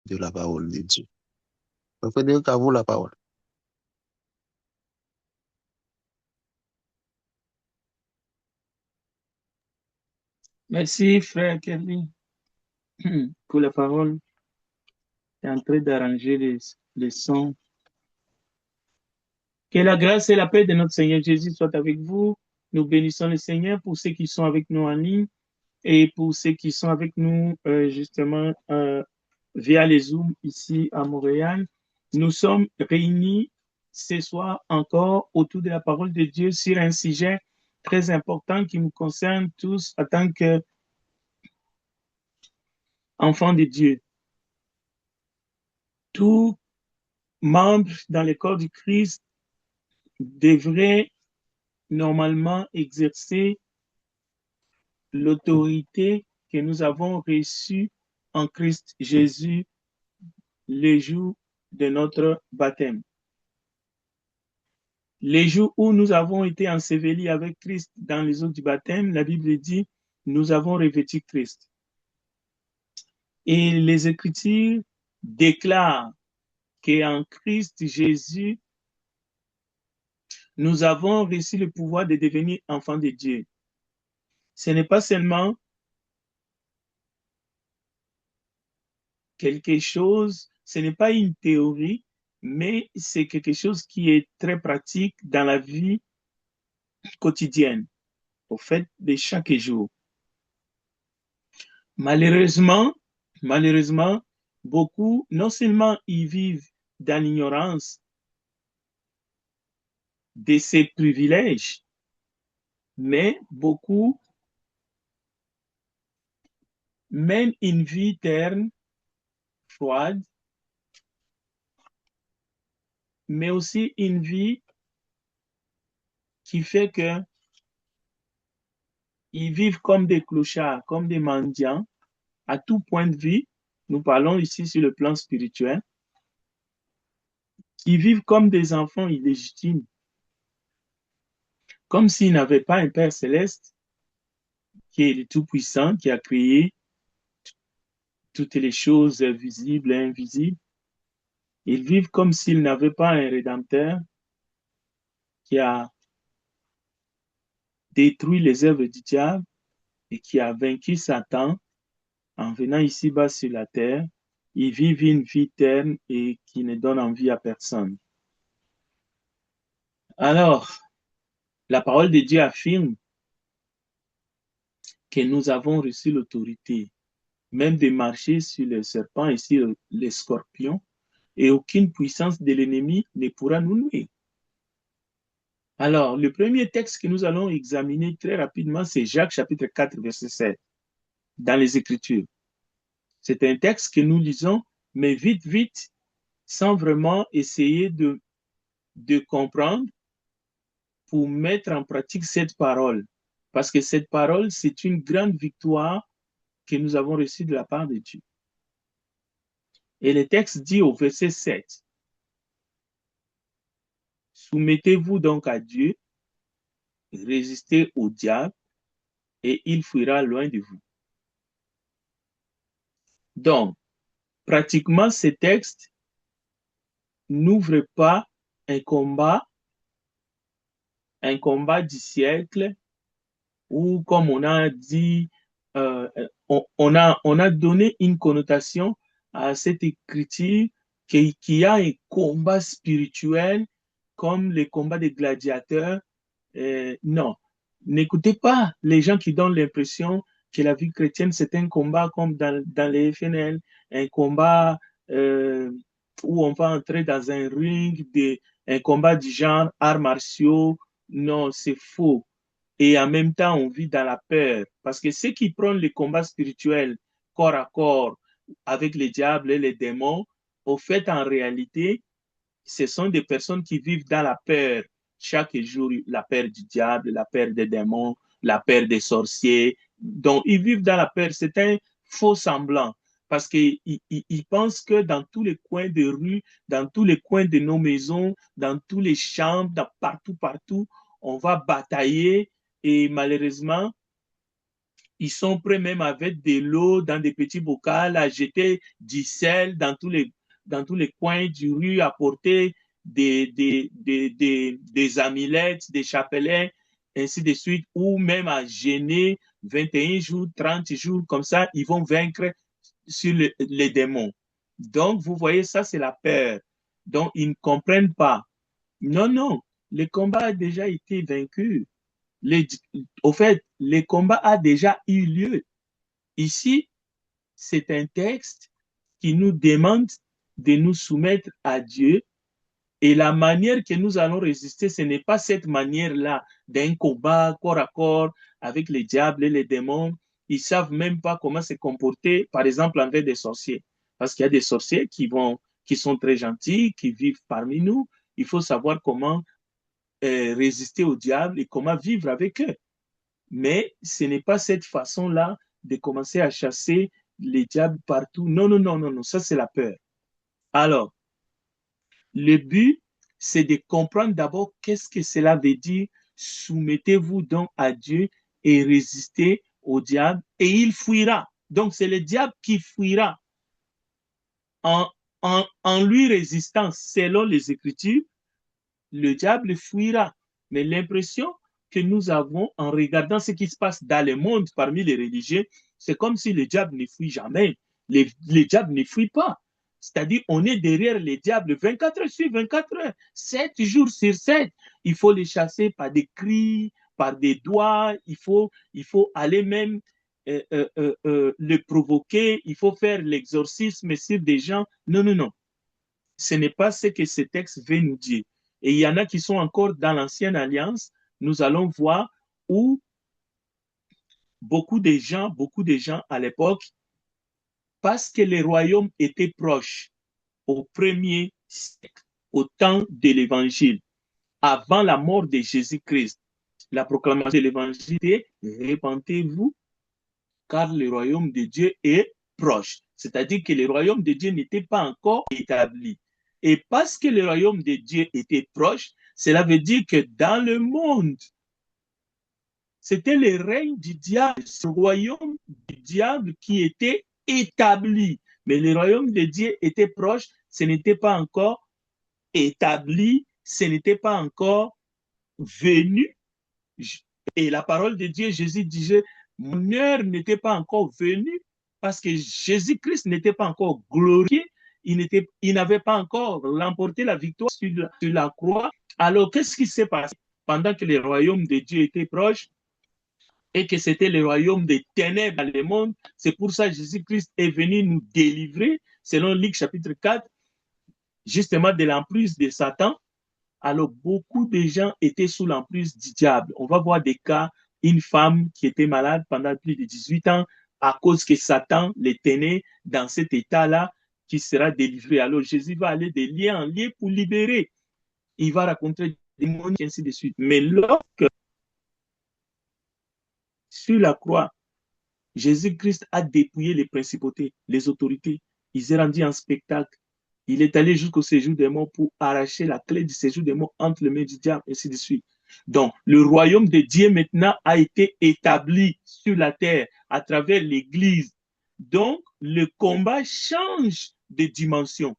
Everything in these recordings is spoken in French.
de la parole de Dieu. Frère Frédéric, à vous la parole. Merci, frère Kelly, pour la parole. Tu es en train d'arranger les sons. Que la grâce et la paix de notre Seigneur Jésus soient avec vous. Nous bénissons le Seigneur pour ceux qui sont avec nous en ligne et pour ceux qui sont avec nous justement via les Zooms ici à Montréal. Nous sommes réunis ce soir encore autour de la parole de Dieu sur un sujet très important qui nous concerne tous en tant qu'enfants de Dieu. Tout membre dans le corps du Christ devrait normalement exercer l'autorité que nous avons reçue en Christ Jésus le jour de notre baptême. Les jours où nous avons été ensevelis avec Christ dans les eaux du baptême, la Bible dit, nous avons revêtu Christ. Et les Écritures déclarent qu'en Christ Jésus, nous avons reçu le pouvoir de devenir enfants de Dieu. Ce n'est pas seulement quelque chose, ce n'est pas une théorie, mais c'est quelque chose qui est très pratique dans la vie quotidienne, au fait de chaque jour. Malheureusement, beaucoup, non seulement ils vivent dans l'ignorance de ces privilèges, mais beaucoup mènent une vie terne, froide, mais aussi une vie qui fait que ils vivent comme des clochards, comme des mendiants, à tout point de vue. Nous parlons ici sur le plan spirituel. Ils vivent comme des enfants illégitimes, comme s'ils n'avaient pas un Père céleste qui est le Tout-Puissant, qui a créé toutes les choses visibles et invisibles. Ils vivent comme s'ils n'avaient pas un Rédempteur qui a détruit les œuvres du diable et qui a vaincu Satan en venant ici-bas sur la terre. Ils vivent une vie terne et qui ne donne envie à personne. Alors, la parole de Dieu affirme que nous avons reçu l'autorité, même de marcher sur les serpents et sur les scorpions, et aucune puissance de l'ennemi ne pourra nous nuire. Alors, le premier texte que nous allons examiner très rapidement, c'est Jacques chapitre 4, verset 7, dans les Écritures. C'est un texte que nous lisons, mais vite, vite, sans vraiment essayer de comprendre pour mettre en pratique cette parole. Parce que cette parole, c'est une grande victoire que nous avons reçue de la part de Dieu. Et le texte dit au verset 7, « Soumettez-vous donc à Dieu, résistez au diable, et il fuira loin de vous. » Donc, pratiquement, ce texte n'ouvre pas un combat du siècle, ou comme on a dit, on a donné une connotation à cette écriture qui a un combat spirituel comme les combats des gladiateurs. Non, n'écoutez pas les gens qui donnent l'impression que la vie chrétienne, c'est un combat comme dans les FNL, un combat où on va entrer dans un ring, un combat du genre arts martiaux. Non, c'est faux. Et en même temps, on vit dans la peur. Parce que ceux qui prennent les combats spirituels corps à corps avec les diables et les démons, au fait, en réalité, ce sont des personnes qui vivent dans la peur. Chaque jour, la peur du diable, la peur des démons, la peur des sorciers. Donc, ils vivent dans la peur. C'est un faux semblant. Parce qu'ils pensent que dans tous les coins de rue, dans tous les coins de nos maisons, dans tous les champs, partout, on va batailler. Et malheureusement, Ils sont prêts même avec de l'eau dans des petits bocaux, à jeter du sel dans tous les coins du rue, à porter des amulettes, des chapelets, ainsi de suite, ou même à jeûner 21 jours, 30 jours, comme ça, ils vont vaincre sur les démons. Donc, vous voyez, ça, c'est la peur. Donc, ils ne comprennent pas. Non, non, le combat a déjà été vaincu. Les- Au fait, le combat a déjà eu lieu. Ici, c'est un texte qui nous demande de nous soumettre à Dieu. Et la manière que nous allons résister, ce n'est pas cette manière-là d'un combat corps à corps avec les diables et les démons. Ils ne savent même pas comment se comporter, par exemple, envers des sorciers. Parce qu'il y a des sorciers qui sont très gentils, qui vivent parmi nous. Il faut savoir comment résister au diable et comment vivre avec eux. Mais ce n'est pas cette façon-là de commencer à chasser les diables partout. Non, non, non, non, non, ça c'est la peur. Alors, le but, c'est de comprendre d'abord qu'est-ce que cela veut dire. Soumettez-vous donc à Dieu et résistez au diable et il fuira. Donc, c'est le diable qui fuira en, en lui résistant selon les Écritures. Le diable fuira. Mais l'impression que nous avons en regardant ce qui se passe dans le monde parmi les religieux, c'est comme si le diable ne fuit jamais. Le diable ne fuit pas. C'est-à-dire, on est derrière les diables 24 heures sur 24 heures, 7 jours sur 7. Il faut les chasser par des cris, par des doigts. Il faut aller même le provoquer. Il faut faire l'exorcisme sur des gens. Non, non, non. Ce n'est pas ce que ce texte veut nous dire. Et il y en a qui sont encore dans l'ancienne alliance. Nous allons voir où beaucoup de gens à l'époque, parce que les royaumes étaient proches au premier siècle, au temps de l'évangile, avant la mort de Jésus-Christ, la proclamation de l'évangile est répentez-vous, car le royaume de Dieu est proche. C'est-à-dire que le royaume de Dieu n'était pas encore établi. Et parce que le royaume de Dieu était proche, cela veut dire que dans le monde, c'était le règne du diable, ce royaume du diable qui était établi. Mais le royaume de Dieu était proche, ce n'était pas encore établi, ce n'était pas encore venu. Et la parole de Dieu, Jésus disait, mon heure n'était pas encore venue parce que Jésus-Christ n'était pas encore glorifié, il n'avait pas encore remporté la victoire sur la croix. Alors, qu'est-ce qui s'est passé pendant que le royaume de Dieu était proche et que c'était le royaume des ténèbres dans le monde? C'est pour ça que Jésus-Christ est venu nous délivrer, selon Luc chapitre 4, justement de l'emprise de Satan. Alors, beaucoup de gens étaient sous l'emprise du diable. On va voir des cas, une femme qui était malade pendant plus de 18 ans à cause que Satan les tenait dans cet état-là qui sera délivré. Alors, Jésus va aller de lieu en lieu pour libérer. Il va raconter des démons, ainsi de suite. Mais lorsque, sur la croix, Jésus-Christ a dépouillé les principautés, les autorités. Il s'est rendu en spectacle. Il est allé jusqu'au séjour des morts pour arracher la clé du séjour des morts entre les mains du diable, ainsi de suite. Donc, le royaume de Dieu maintenant a été établi sur la terre à travers l'Église. Donc, le combat change de dimension.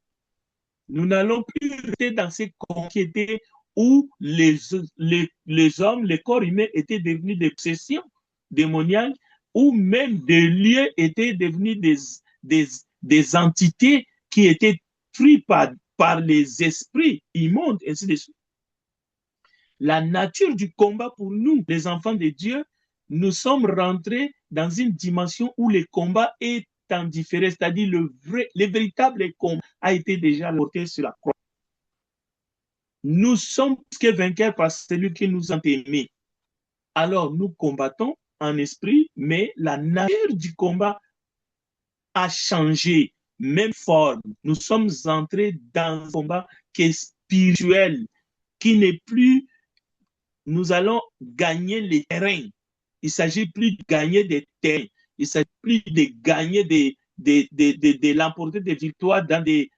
Nous n'allons plus rester dans ces conquêtés où les hommes, les corps humains étaient devenus des possessions démoniaques, ou même des lieux étaient devenus des entités qui étaient pris par les esprits immondes, ainsi de suite. La nature du combat pour nous, les enfants de Dieu, nous sommes rentrés dans une dimension où le combat est en différé, c'est-à-dire le véritable combat a été déjà porté sur la croix. Nous sommes plus que vainqueurs par celui qui nous a aimés. Alors nous combattons en esprit, mais la nature du combat a changé, même forme. Nous sommes entrés dans un combat qui est spirituel, qui n'est plus, nous allons gagner les terrains. Il ne s'agit plus de gagner des terrains. Il ne s'agit plus de gagner de l'emporter des victoires dans des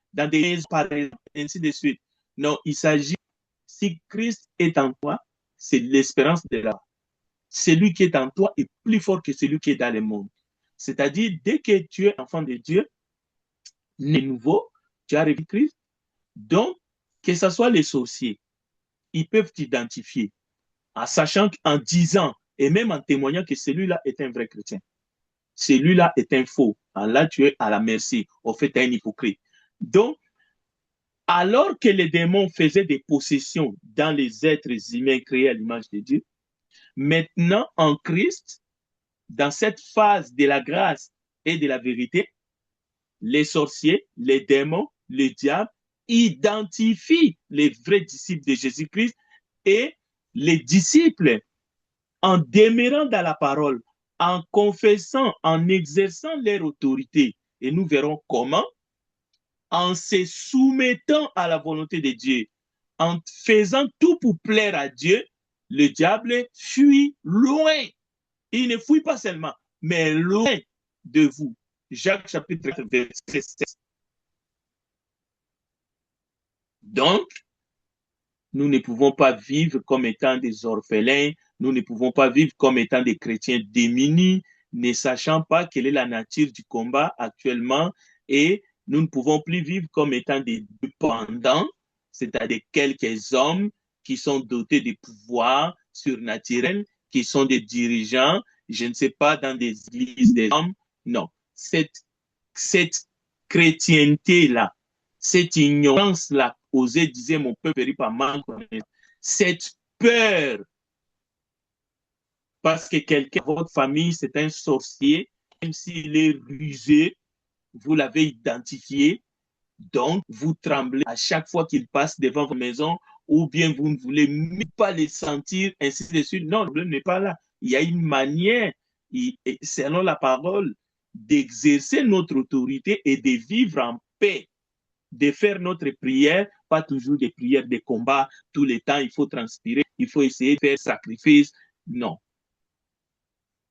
par exemple, ainsi de suite. Non, il s'agit, si Christ est en toi, c'est l'espérance de la. celui qui est en toi est plus fort que celui qui est dans le monde. C'est-à-dire, dès que tu es enfant de Dieu, né nouveau, tu as revu Christ. Donc, que ce soit les sorciers, ils peuvent t'identifier en sachant qu'en disant et même en témoignant que celui-là est un vrai chrétien. Celui-là est un faux. Là, tu es à la merci. Au fait, tu es un hypocrite. Donc, alors que les démons faisaient des possessions dans les êtres humains créés à l'image de Dieu, maintenant, en Christ, dans cette phase de la grâce et de la vérité, les sorciers, les démons, le diable identifient les vrais disciples de Jésus-Christ et les disciples, en demeurant dans la parole, en confessant, en exerçant leur autorité, et nous verrons comment, en se soumettant à la volonté de Dieu, en faisant tout pour plaire à Dieu, le diable fuit loin. Il ne fuit pas seulement, mais loin de vous. Jacques chapitre 4, verset 7. Donc, nous ne pouvons pas vivre comme étant des orphelins, nous ne pouvons pas vivre comme étant des chrétiens démunis, ne sachant pas quelle est la nature du combat actuellement, et nous ne pouvons plus vivre comme étant des dépendants, c'est-à-dire quelques hommes qui sont dotés de pouvoirs surnaturels, qui sont des dirigeants, je ne sais pas, dans des églises des hommes. Non, cette chrétienté-là, cette ignorance-là, Osée disait, mon peuple périt par manque de connaissance. Cette peur, parce que quelqu'un de votre famille, c'est un sorcier, même s'il est rusé, vous l'avez identifié, donc vous tremblez à chaque fois qu'il passe devant votre maison, ou bien vous ne voulez même pas les sentir, ainsi de suite. Non, le problème n'est pas là. Il y a une manière, selon la parole, d'exercer notre autorité et de vivre en paix, de faire notre prière, pas toujours des prières de combat, tout le temps, il faut transpirer, il faut essayer de faire sacrifice. Non.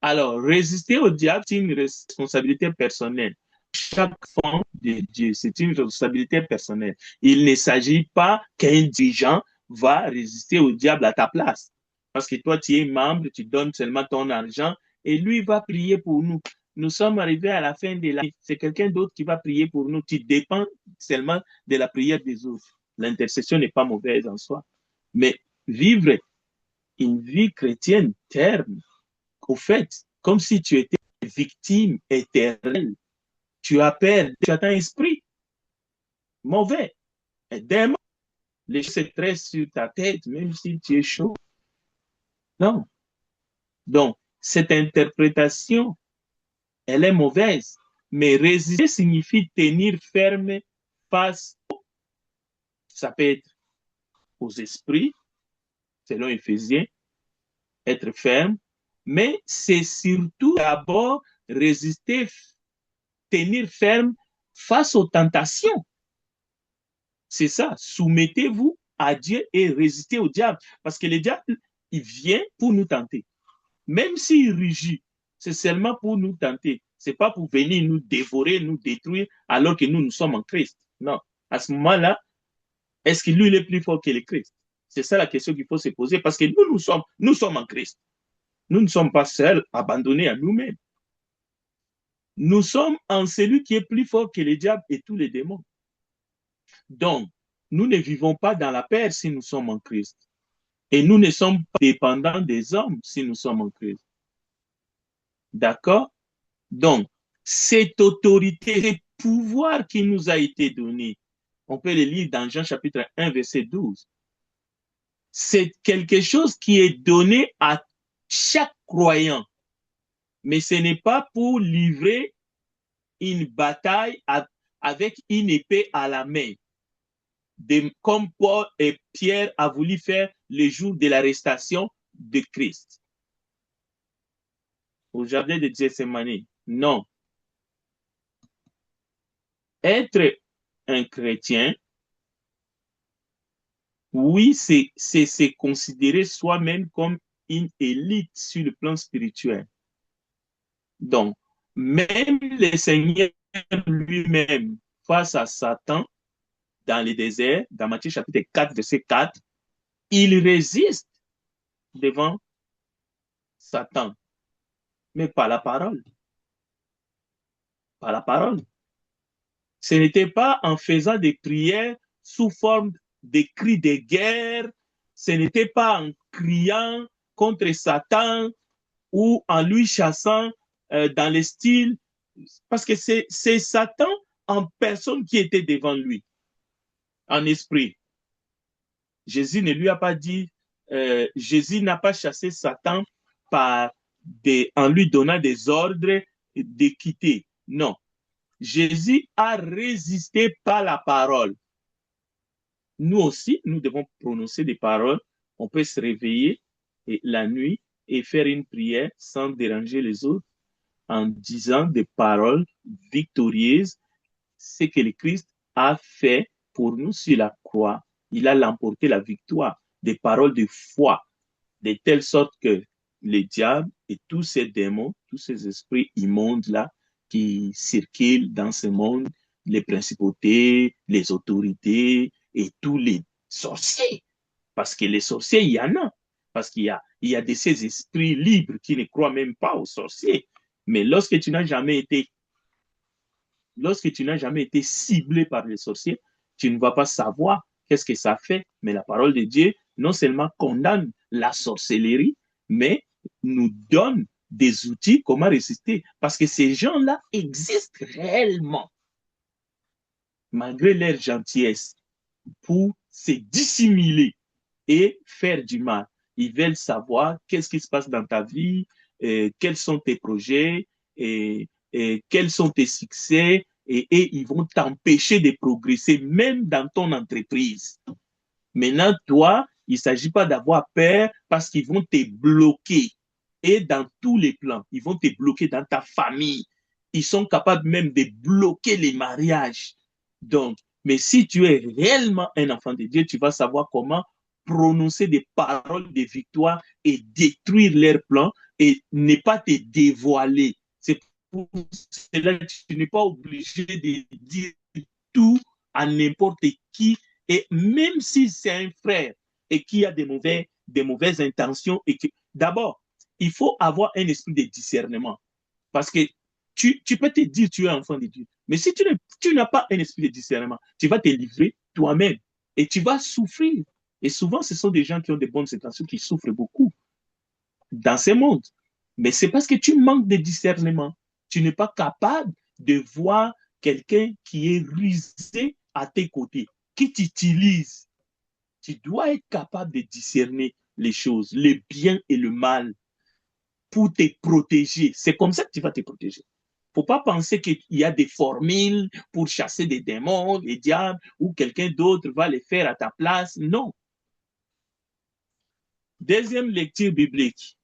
Alors, résister au diable, c'est une responsabilité personnelle. Chaque enfant de Dieu, c'est une responsabilité personnelle. Il ne s'agit pas qu'un dirigeant va résister au diable à ta place. Parce que toi, tu es membre, tu donnes seulement ton argent et lui va prier pour nous. Nous sommes arrivés à la fin de l'année. C'est quelqu'un d'autre qui va prier pour nous. Tu dépends seulement de la prière des autres. L'intercession n'est pas mauvaise en soi. Mais vivre une vie chrétienne terne, au fait, comme si tu étais victime éternelle, tu as peur, tu as un esprit mauvais, un démon. Les choses se tressent sur ta tête, même si tu es chaud. Non. Donc, cette interprétation, elle est mauvaise. Mais résister signifie tenir ferme face, ça peut être aux esprits, selon Éphésiens, être ferme, mais c'est surtout d'abord résister, tenir ferme face aux tentations. C'est ça, soumettez-vous à Dieu et résistez au diable. Parce que le diable, il vient pour nous tenter. Même s'il rugit, c'est seulement pour nous tenter. Ce n'est pas pour venir nous dévorer, nous détruire, alors que nous sommes en Christ. Non. À ce moment-là, est-ce que lui, il est plus fort que le Christ? C'est ça la question qu'il faut se poser, parce que nous sommes en Christ. Nous ne sommes pas seuls, abandonnés à nous-mêmes. Nous sommes en celui qui est plus fort que le diable et tous les démons. Donc, nous ne vivons pas dans la peur si nous sommes en Christ. Et nous ne sommes pas dépendants des hommes si nous sommes en Christ. D'accord? Donc, cette autorité et pouvoir qui nous a été donné, on peut le lire dans Jean chapitre 1, verset 12. C'est quelque chose qui est donné à chaque croyant. Mais ce n'est pas pour livrer une bataille avec une épée à la main, comme Paul et Pierre a voulu faire le jour de l'arrestation de Christ au jardin de Gethsémani. Non. Être un chrétien, oui, c'est se considérer soi-même comme une élite sur le plan spirituel. Donc, même le Seigneur lui-même, face à Satan, dans le désert, dans Matthieu chapitre 4, verset 4, il résiste devant Satan, mais pas la parole. Pas la parole. Ce n'était pas en faisant des prières sous forme de cris de guerre, ce n'était pas en criant contre Satan ou en lui chassant dans le style, parce que c'est Satan en personne qui était devant lui, en esprit. Jésus ne lui a pas dit, Jésus n'a pas chassé Satan en lui donnant des ordres de quitter. Non. Jésus a résisté par la parole. Nous aussi, nous devons prononcer des paroles. On peut se réveiller la nuit et faire une prière sans déranger les autres en disant des paroles victorieuses, ce que le Christ a fait pour nous sur la croix. Il a emporté la victoire, des paroles de foi, de telle sorte que le diable et tous ces démons, tous ces esprits immondes-là qui circulent dans ce monde, les principautés, les autorités et tous les sorciers, parce que les sorciers, il y en a, parce il y a de ces esprits libres qui ne croient même pas aux sorciers. Mais lorsque tu n'as jamais été ciblé par les sorciers, tu ne vas pas savoir qu'est-ce que ça fait. Mais la parole de Dieu non seulement condamne la sorcellerie, mais nous donne des outils comment résister. Parce que ces gens-là existent réellement, malgré leur gentillesse, pour se dissimuler et faire du mal. Ils veulent savoir qu'est-ce qui se passe dans ta vie, quels sont tes projets, quels sont tes succès, et ils vont t'empêcher de progresser, même dans ton entreprise. Maintenant, toi, il ne s'agit pas d'avoir peur parce qu'ils vont te bloquer. Et dans tous les plans, ils vont te bloquer dans ta famille. Ils sont capables même de bloquer les mariages. Donc, mais si tu es réellement un enfant de Dieu, tu vas savoir comment prononcer des paroles de victoire et détruire leurs plans et ne pas te dévoiler. C'est pour cela que tu n'es pas obligé de dire tout à n'importe qui. Et même si c'est un frère et qui a des mauvaises intentions, et que d'abord, il faut avoir un esprit de discernement. Parce que tu peux te dire que tu es enfant de Dieu. Mais si tu n'as pas un esprit de discernement, tu vas te livrer toi-même et tu vas souffrir. Et souvent, ce sont des gens qui ont des bonnes intentions qui souffrent beaucoup dans ce monde. Mais c'est parce que tu manques de discernement. Tu n'es pas capable de voir quelqu'un qui est rusé à tes côtés, qui t'utilise. Tu dois être capable de discerner les choses, le bien et le mal, pour te protéger. C'est comme ça que tu vas te protéger. Il ne faut pas penser qu'il y a des formules pour chasser des démons, les diables, ou quelqu'un d'autre va les faire à ta place. Non. Deuxième lecture biblique.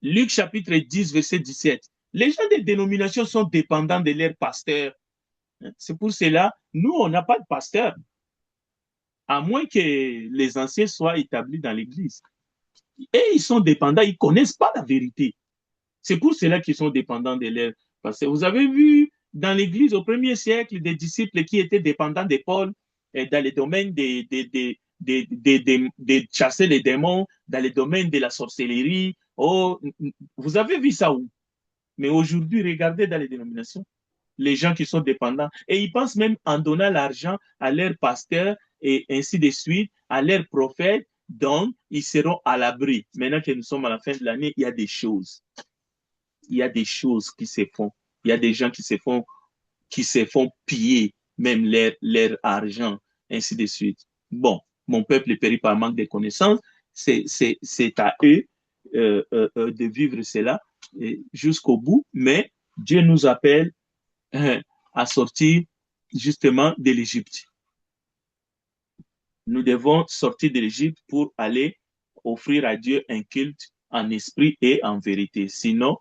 Luc chapitre 10, verset 17. Les gens des dénominations sont dépendants de leurs pasteurs. C'est pour cela, nous, on n'a pas de pasteur, à moins que les anciens soient établis dans l'Église. Et ils sont dépendants, ils ne connaissent pas la vérité. C'est pour cela qu'ils sont dépendants de leurs pasteurs. Vous avez vu dans l'Église au premier siècle des disciples qui étaient dépendants de Paul dans les domaines de chasser les démons, dans les domaines de la sorcellerie. Oh, vous avez vu ça où? Mais aujourd'hui, regardez dans les dénominations, les gens qui sont dépendants. Et ils pensent même en donnant l'argent à leurs pasteurs et ainsi de suite, à leurs prophètes, donc ils seront à l'abri. Maintenant que nous sommes à la fin de l'année, il y a des choses. Il y a des choses qui se font. Il y a des gens qui se font piller même leur argent, ainsi de suite. Bon, mon peuple périt par manque de connaissances. C'est à eux de vivre cela jusqu'au bout, mais Dieu nous appelle à sortir justement de l'Égypte. Nous devons sortir de l'Égypte pour aller offrir à Dieu un culte en esprit et en vérité. Sinon,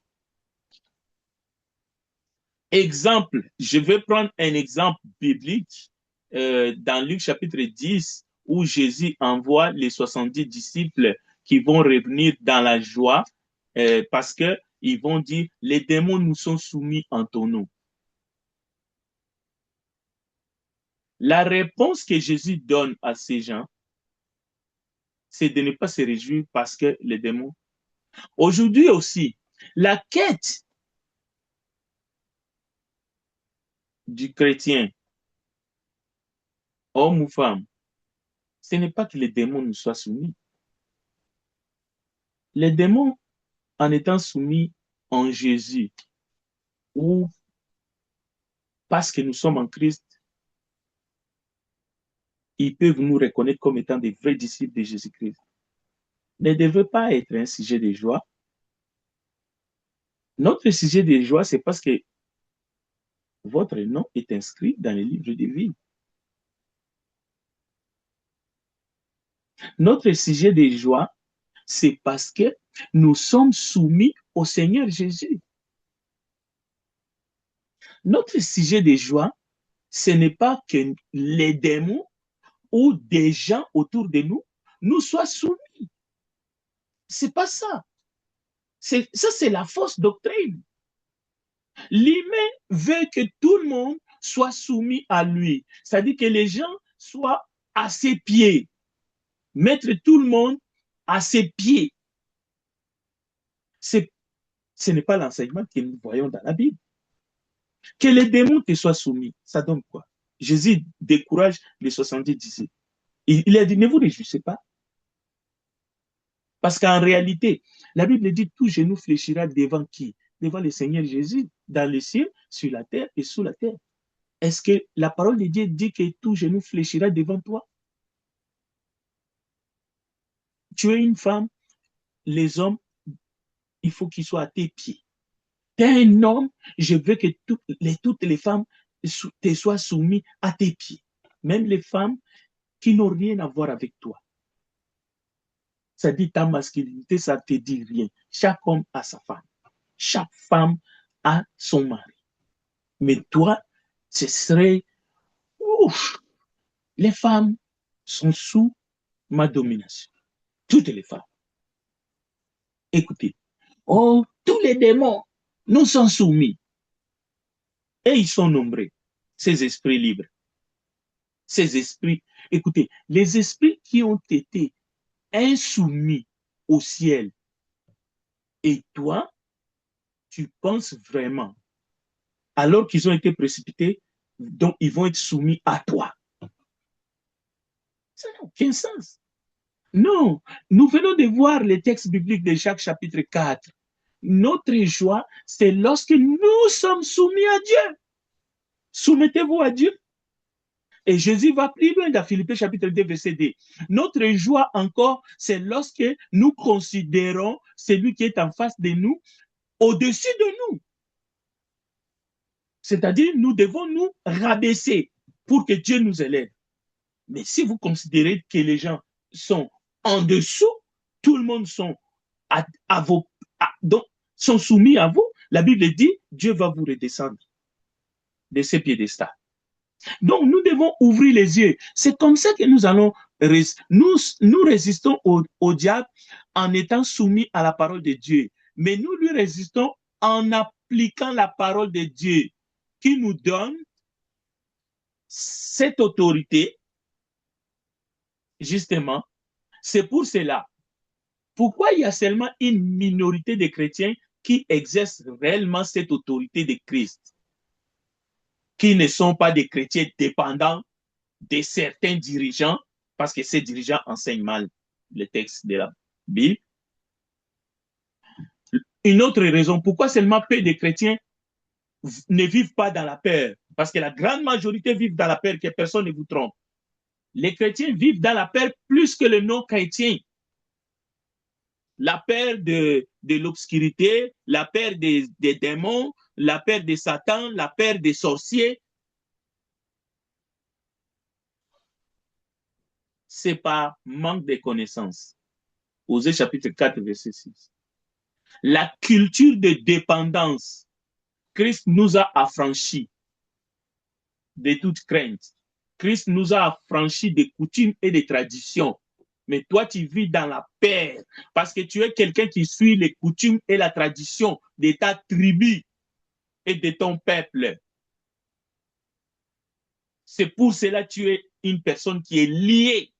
exemple, je vais prendre un exemple biblique dans Luc chapitre 10 où Jésus envoie les 70 disciples qui vont revenir dans la joie parce qu'ils vont dire, les démons nous sont soumis en ton nom. La réponse que Jésus donne à ces gens, c'est de ne pas se réjouir parce que les démons Aujourd'hui aussi, la quête du chrétien, homme ou femme, ce n'est pas que les démons nous soient soumis. Les démons, en étant soumis en Jésus, ou parce que nous sommes en Christ, ils peuvent nous reconnaître comme étant des vrais disciples de Jésus-Christ. Ne devait pas être un sujet de joie. Notre sujet de joie, c'est parce que votre nom est inscrit dans le livre de vie. Notre sujet de joie, c'est parce que nous sommes soumis au Seigneur Jésus. Notre sujet de joie, ce n'est pas que les démons ou des gens autour de nous nous soient soumis. C'est pas ça. Ça, c'est la fausse doctrine. L'humain veut que tout le monde soit soumis à lui. C'est-à-dire que les gens soient à ses pieds. Mettre tout le monde à ses pieds. Ce n'est pas l'enseignement que nous voyons dans la Bible. Que les démons te soient soumis, ça donne quoi? Jésus décourage les 70 disciples. Il a dit, ne vous réjouissez pas. Parce qu'en réalité, la Bible dit, tout genou fléchira devant qui? Devant le Seigneur Jésus, dans le ciel, sur la terre et sous la terre. Est-ce que la parole de Dieu dit que tout genou fléchira devant toi? Tu es une femme, les hommes, il faut qu'ils soient à tes pieds. Tu es un homme, je veux que toutes les femmes te soient soumises à tes pieds. Même les femmes qui n'ont rien à voir avec toi. Ça dit ta masculinité, ça ne te dit rien. Chaque homme a sa femme. Chaque femme a son mari. Mais toi, ce serait... Ouf, les femmes sont sous ma domination. Toutes les femmes. Écoutez, oh, tous les démons nous sont soumis. Et ils sont nombreux, ces esprits libres. Ces esprits, écoutez, les esprits qui ont été insoumis au ciel. Et toi, tu penses vraiment, alors qu'ils ont été précipités, donc ils vont être soumis à toi. Ça n'a aucun sens. Non, nous venons de voir les textes bibliques de Jacques chapitre 4. Notre joie, c'est lorsque nous sommes soumis à Dieu. Soumettez-vous à Dieu. Et Jésus va plus loin dans Philippiens chapitre 2, verset 2. Notre joie encore, c'est lorsque nous considérons celui qui est en face de nous au-dessus de nous. C'est-à-dire, nous devons nous rabaisser pour que Dieu nous élève. Mais si vous considérez que les gens sont en dessous, tout le monde sont donc, sont soumis à vous, la Bible dit, Dieu va vous redescendre de ces piédestals. Donc, nous devons ouvrir les yeux. C'est comme ça que nous allons, nous résistons au diable en étant soumis à la parole de Dieu. Mais nous lui résistons en appliquant la parole de Dieu qui nous donne cette autorité. Justement, c'est pour cela. Pourquoi il y a seulement une minorité de chrétiens qui exercent réellement cette autorité de Christ, qui ne sont pas des chrétiens dépendants de certains dirigeants, parce que ces dirigeants enseignent mal le texte de la Bible. Une autre raison, pourquoi seulement peu de chrétiens ne vivent pas dans la peur? Parce que la grande majorité vivent dans la peur, que personne ne vous trompe. Les chrétiens vivent dans la peur plus que les non-chrétiens. La peur de l'obscurité, la peur des démons, la peur de Satan, la peur des sorciers. C'est par manque de connaissances. Osée chapitre 4, verset 6. La culture de dépendance. Christ nous a affranchis de toute crainte. Christ nous a affranchis des coutumes et des traditions. Mais toi, tu vis dans la peur parce que tu es quelqu'un qui suit les coutumes et la tradition de ta tribu et de ton peuple. C'est pour cela que tu es une personne qui est liée.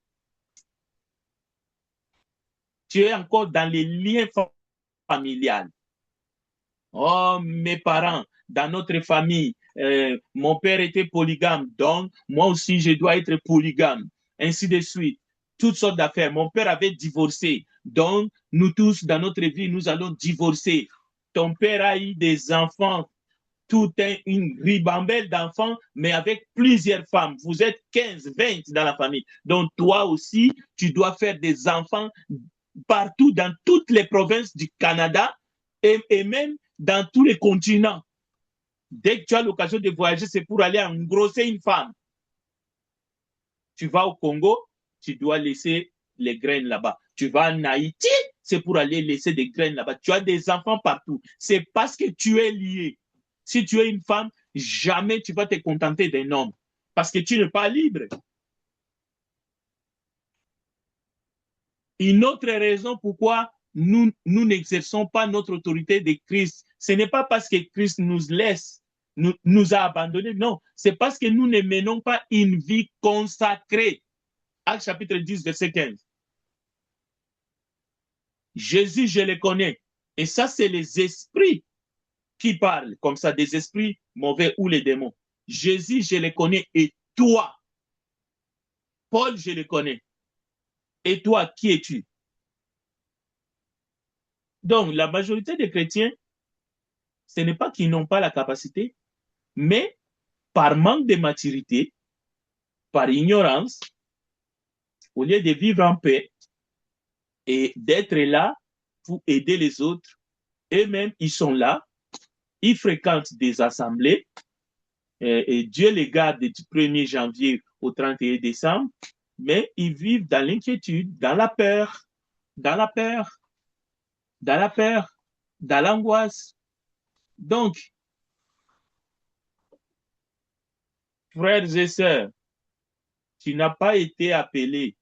Tu es encore dans les liens familial. Oh, mes parents, dans notre famille, mon père était polygame, donc moi aussi je dois être polygame, ainsi de suite. Toutes sortes d'affaires. Mon père avait divorcé, donc nous tous, dans notre vie, nous allons divorcer. Ton père a eu des enfants, une ribambelle d'enfants, mais avec plusieurs femmes. Vous êtes 15, 20 dans la famille. Donc toi aussi, tu dois faire des enfants partout dans toutes les provinces du Canada et même dans tous les continents. Dès que tu as l'occasion de voyager, c'est pour aller engrosser une femme. Tu vas au Congo, tu dois laisser les graines là-bas. Tu vas en Haïti, c'est pour aller laisser des graines là-bas. Tu as des enfants partout. C'est parce que tu es lié. Si tu es une femme, jamais tu vas te contenter d'un homme parce que tu n'es pas libre. Une autre raison pourquoi nous n'exerçons pas notre autorité de Christ, ce n'est pas parce que Christ nous laisse, nous a abandonnés, non, c'est parce que nous ne menons pas une vie consacrée. Actes chapitre 10, verset 15. Jésus, je le connais. Et ça, c'est les esprits qui parlent, comme ça, des esprits mauvais ou les démons. Jésus, je le connais. Et toi, Paul, je le connais. Et toi, qui es-tu? Donc, la majorité des chrétiens, ce n'est pas qu'ils n'ont pas la capacité, mais par manque de maturité, par ignorance, au lieu de vivre en paix et d'être là pour aider les autres, eux-mêmes, ils sont là, ils fréquentent des assemblées, et Dieu les garde du 1er janvier au 31 décembre, mais ils vivent dans l'inquiétude, dans la peur, dans la peur, dans la peur, dans l'angoisse. Donc, frères et sœurs, tu n'as pas été appelé.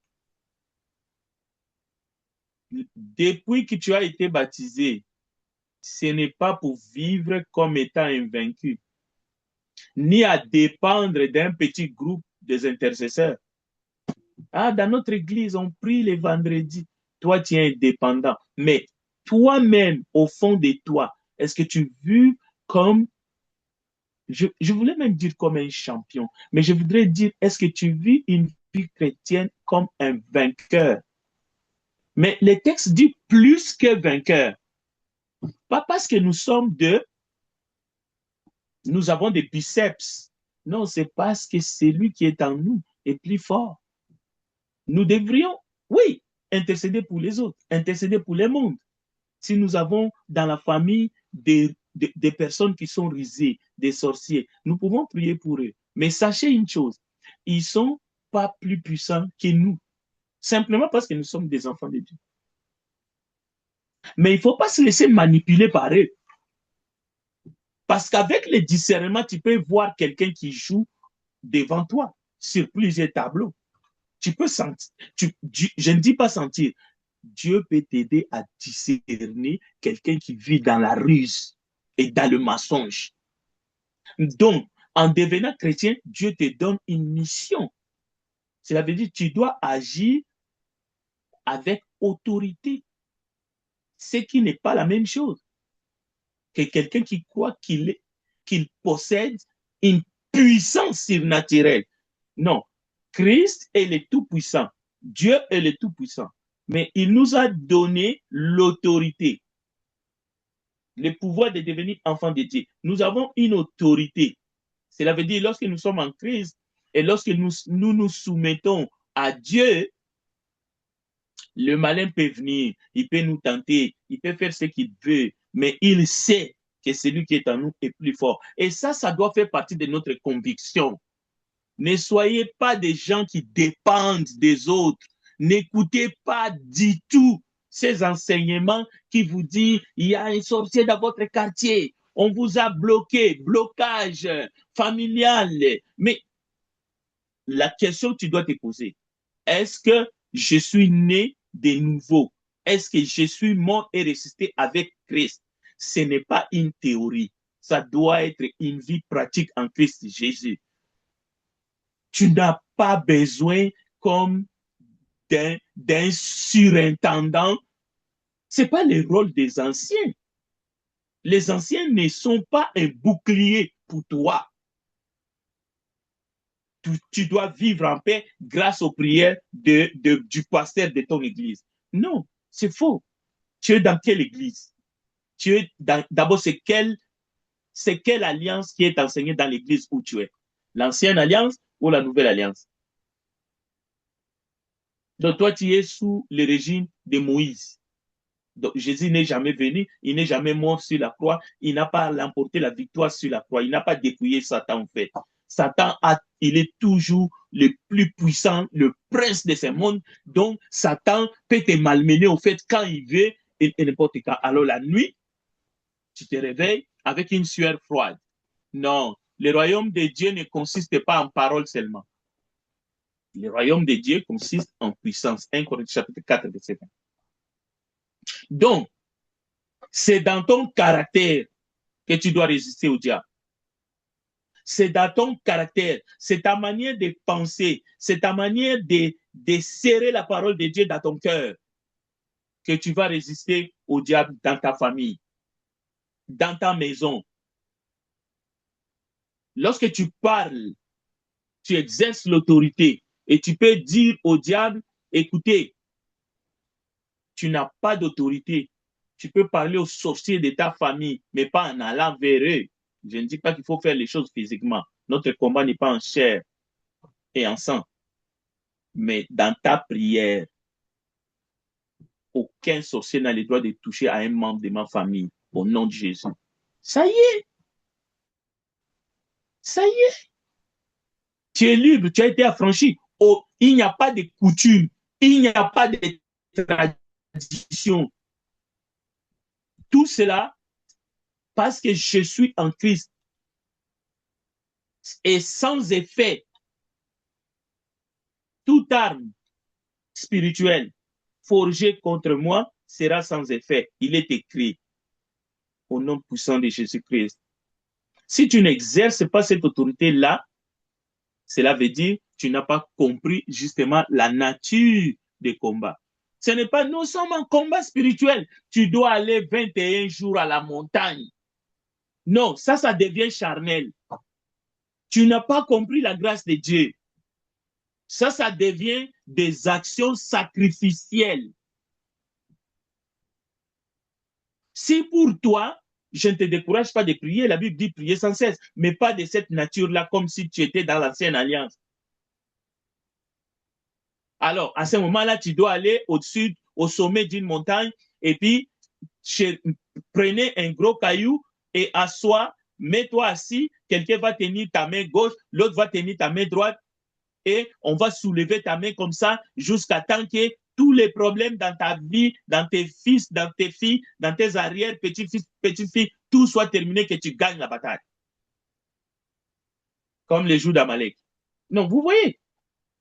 Depuis que tu as été baptisé, ce n'est pas pour vivre comme étant invaincu, ni à dépendre d'un petit groupe des intercesseurs. Ah, dans notre église, on prie les vendredis. Toi, tu es indépendant. Mais toi-même, au fond de toi, est-ce que tu vis comme, je voulais même dire comme un champion, mais je voudrais dire, est-ce que tu vis une vie chrétienne comme un vainqueur? Mais le texte dit plus que vainqueur. Pas parce que nous avons des biceps. Non, c'est parce que celui qui est en nous est plus fort. Nous devrions, oui, intercéder pour les autres, intercéder pour le monde. Si nous avons dans la famille des personnes qui sont risées, des sorciers, nous pouvons prier pour eux. Mais sachez une chose, ils ne sont pas plus puissants que nous, simplement parce que nous sommes des enfants de Dieu. Mais il ne faut pas se laisser manipuler par eux. Parce qu'avec le discernement, tu peux voir quelqu'un qui joue devant toi sur plusieurs tableaux. Tu peux sentir, je ne dis pas sentir, Dieu peut t'aider à discerner quelqu'un qui vit dans la ruse et dans le mensonge. Donc, en devenant chrétien, Dieu te donne une mission. Cela veut dire que tu dois agir avec autorité, ce qui n'est pas la même chose que quelqu'un qui croit qu'il possède une puissance surnaturelle. Non, Christ est le Tout-Puissant. Dieu est le Tout-Puissant. Mais il nous a donné l'autorité, le pouvoir de devenir enfant de Dieu. Nous avons une autorité. Cela veut dire lorsque nous sommes en Christ et lorsque nous soumettons à Dieu, le malin peut venir, il peut nous tenter, il peut faire ce qu'il veut, mais il sait que celui qui est en nous est plus fort. Et ça doit faire partie de notre conviction. Ne soyez pas des gens qui dépendent des autres. N'écoutez pas du tout ces enseignements qui vous disent il y a un sorcier dans votre quartier, on vous a bloqué, blocage familial. Mais la question que tu dois te poser, est-ce que je suis né de nouveau? Est-ce que je suis mort et ressuscité avec Christ? Ce n'est pas une théorie. Ça doit être une vie pratique en Christ Jésus. Tu n'as pas besoin comme d'un surintendant Ce n'est pas le rôle des anciens. Les anciens ne sont pas un bouclier pour toi. Tu dois vivre en paix grâce aux prières du pasteur de ton église. Non, c'est faux. Tu es dans quelle église? D'abord, c'est quelle alliance qui est enseignée dans l'église où tu es? L'ancienne alliance ou la nouvelle alliance? Donc, toi, tu es sous le régime de Moïse. Donc, Jésus n'est jamais venu, il n'est jamais mort sur la croix, il n'a pas remporté la victoire sur la croix, il n'a pas dépouillé Satan en fait. Il est toujours le plus puissant, le prince de ce monde. Donc, Satan peut te malmener au fait quand il veut et n'importe quand. Alors, la nuit, tu te réveilles avec une sueur froide. Non, le royaume de Dieu ne consiste pas en paroles seulement. Le royaume de Dieu consiste en puissance. 1 Corinthiens chapitre 4, verset 1. Donc, c'est dans ton caractère que tu dois résister au diable. C'est dans ton caractère, c'est ta manière de penser, c'est ta manière de serrer la parole de Dieu dans ton cœur que tu vas résister au diable dans ta famille, dans ta maison. Lorsque tu parles, tu exerces l'autorité et tu peux dire au diable, écoutez, tu n'as pas d'autorité. Tu peux parler aux sorciers de ta famille, mais pas en allant vers eux. Je ne dis pas qu'il faut faire les choses physiquement. Notre combat n'est pas en chair et en sang. Mais dans ta prière, aucun sorcier n'a le droit de toucher à un membre de ma famille au nom de Jésus. Ça y est. Ça y est. Tu es libre, tu as été affranchi. Oh, il n'y a pas de coutume, il n'y a pas de tradition. Tout cela parce que je suis en Christ. Et sans effet, toute arme spirituelle forgée contre moi sera sans effet. Il est écrit au nom puissant de Jésus-Christ. Si tu n'exerces pas cette autorité-là, cela veut dire que tu n'as pas compris justement la nature des combats. Ce n'est pas, nous sommes en combat spirituel. Tu dois aller 21 jours à la montagne. Non, ça devient charnel. Tu n'as pas compris la grâce de Dieu. Ça devient des actions sacrificielles. Si pour toi, je ne te décourage pas de prier, la Bible dit prier sans cesse, mais pas de cette nature-là, comme si tu étais dans l'ancienne alliance. Alors, à ce moment-là, tu dois aller au-dessus, au sommet d'une montagne, et puis prenez un gros caillou et assois, mets-toi assis, quelqu'un va tenir ta main gauche, l'autre va tenir ta main droite, et on va soulever ta main comme ça jusqu'à temps que tous les problèmes dans ta vie, dans tes fils, dans tes filles, dans tes arrières, petits-fils, petites-filles, tout soit terminé, que tu gagnes la bataille. Comme les jours d'Amalek. Non, vous voyez.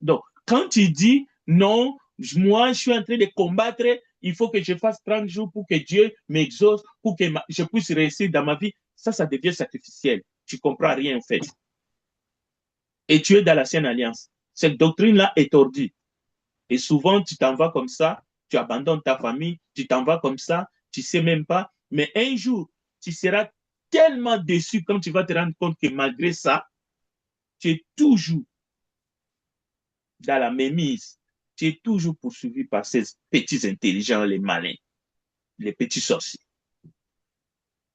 Donc, quand tu dis non, moi, je suis en train de combattre, il faut que je fasse 30 jours pour que Dieu m'exauce, pour que je puisse réussir dans ma vie, ça devient sacrificiel. Tu ne comprends rien en fait. Et tu es dans l'ancienne alliance. Cette doctrine-là est tordue. Et souvent, tu t'en vas comme ça, tu abandonnes ta famille, tu t'en vas comme ça, tu ne sais même pas. Mais un jour, tu seras tellement déçu quand tu vas te rendre compte que malgré ça, tu es toujours dans la mémise. Tu es toujours poursuivi par ces petits intelligents, les malins, les petits sorciers.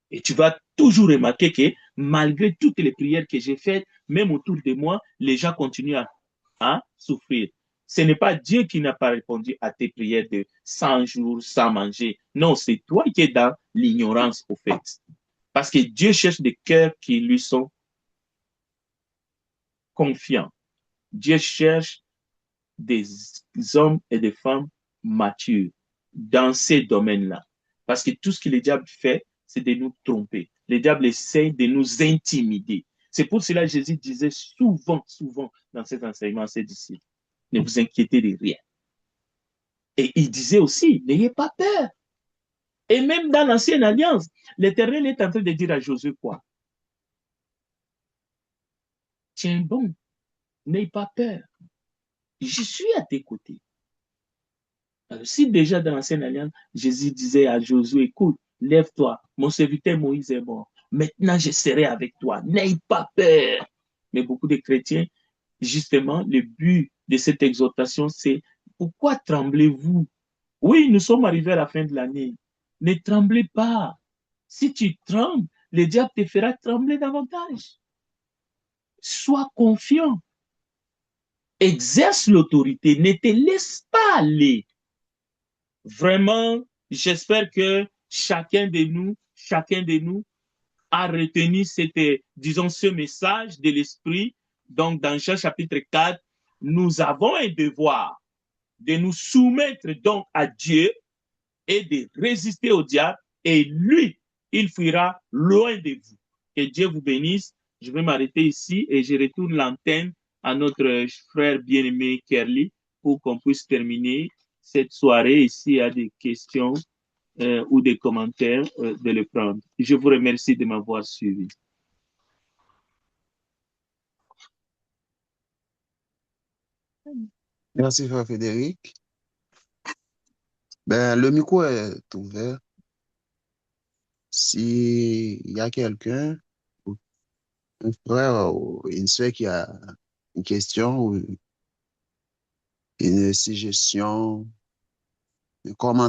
Et tu vas toujours remarquer que malgré toutes les prières que j'ai faites, même autour de moi, les gens continuent à souffrir. Ce n'est pas Dieu qui n'a pas répondu à tes prières de 100 jours sans manger. Non, c'est toi qui es dans l'ignorance, au fait. Parce que Dieu cherche des cœurs qui lui sont confiants. Dieu cherche des hommes et des femmes matures dans ces domaines-là. Parce que tout ce que le diable fait, c'est de nous tromper. Le diable essaie de nous intimider. C'est pour cela que Jésus disait souvent dans cet enseignement à ses disciples, ne vous inquiétez de rien. Et il disait aussi, n'ayez pas peur. Et même dans l'ancienne alliance, l'Éternel est en train de dire à Josué quoi? Tiens bon, n'aie pas peur. Je suis à tes côtés. Alors, si déjà dans l'Ancienne Alliance, Jésus disait à Josué, écoute, lève-toi, mon serviteur Moïse est mort. Maintenant, je serai avec toi. N'aie pas peur. Mais beaucoup de chrétiens, justement, le but de cette exhortation, c'est pourquoi tremblez-vous? Oui, nous sommes arrivés à la fin de l'année. Ne tremblez pas. Si tu trembles, le diable te fera trembler davantage. Sois confiant. Exerce l'autorité. Ne te laisse pas aller. Vraiment, j'espère que chacun de nous a retenu disons, ce message de l'Esprit. Donc, dans Jean chapitre 4, nous avons un devoir de nous soumettre donc à Dieu et de résister au diable, et lui, il fuira loin de vous. Que Dieu vous bénisse. Je vais m'arrêter ici et je retourne l'antenne à notre frère bien-aimé Kerly pour qu'on puisse terminer cette soirée. S'il y a des questions ou des commentaires, de le prendre. Je vous remercie de m'avoir suivi. Merci, frère Frédéric. Ben, le micro est ouvert. S'il y a quelqu'un, un frère ou une soeur qui a une question ou une suggestion, un commentaire,